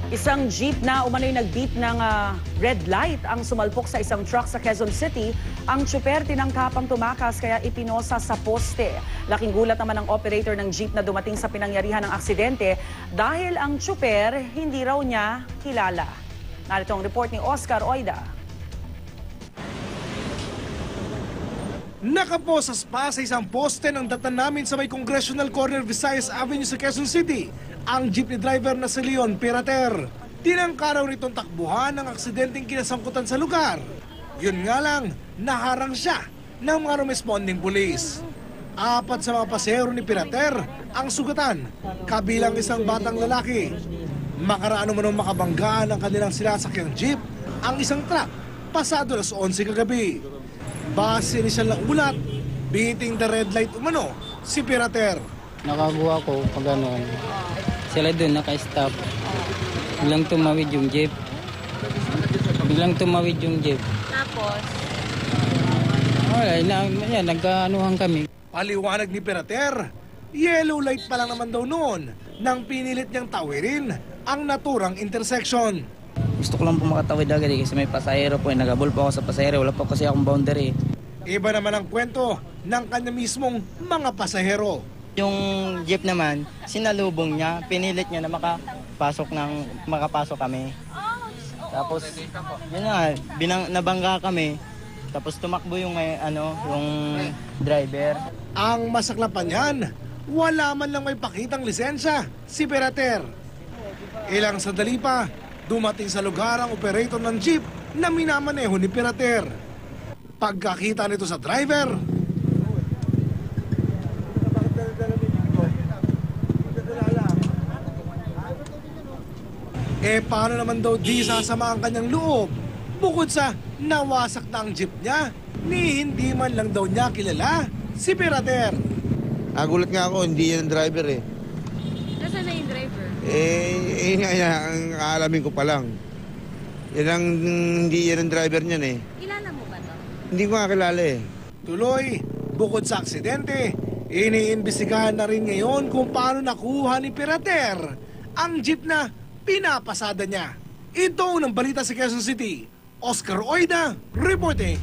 Isang jeep na umano'y nag-beep ng red light ang sumalpok sa isang truck sa Quezon City. Ang tsuper tinangkapang tumakas kaya ipinosa sa poste. Laking gulat naman ang operator ng jeep na dumating sa pinangyarihan ng aksidente dahil ang tsuper hindi raw niya kilala. Narito ang report ni Oscar Oida. Nakaposas pa sa isang poste ng datan namin sa may Congressional Corner Visayas Avenue sa Quezon City ang jeepney driver na si Leon Pirater. Tinangka raw nitong takbuhan ng aksidenteng kinasangkutan sa lugar. Yun nga lang, naharang siya ng mga responding pulis. 4 sa mga pasahero ni Pirater ang sugatan, kabilang isang batang lalaki. Makaraan naman makabanggaan ang kanilang sinasakyang jeep ang isang truck pasado alas 11 kagabi. Base ni siya lang ulat, beating the red light umano si Pirater. Nakakuha ko pag gano'n. Sila doon naka-stop. Biglang tumawid yung jeep. Tapos? Wala, nagkaanuhan kami. Paliwanag ni Pirater, yellow light pa lang naman daw noon nang pinilit niyang tawirin ang naturang intersection. Gusto ko lang po makatawid agad kasi may pasahero po. Nagabol po ako sa pasahero. Wala pa kasi akong boundary. Iba naman ang kwento ng kanya mismong mga pasahero. Yung jeep naman, sinalubong niya, pinilit niya na makapasok kami. Tapos, yun na, nabangga kami. Tapos tumakbo yung driver. Ang masaklapan niyan, wala man lang may pakitang lisensya si Pirater. Ilang sandali pa, dumating sa lugar ang operator ng jeep na minamaneho ni Pirater. Pagkakita nito sa driver, paano naman daw di sasama ang kanyang loob? Bukod sa nawasak na ang jeep niya, ni hindi man lang daw niya kilala si Pirater. Nagulat nga ako, hindi yan ang driver eh. Nasaan na yung driver? Ang aalamin ko pa lang. Hindi yan ang driver niyan eh. Kilala mo ba to? Hindi ko nga kilala eh. Tuloy, bukod sa aksidente, iniimbestigahan na rin ngayon kung paano nakuha ni Pirater ang jeep na pinapasada niya. Ito ng balita sa Quezon City. Oscar Oida, reporting.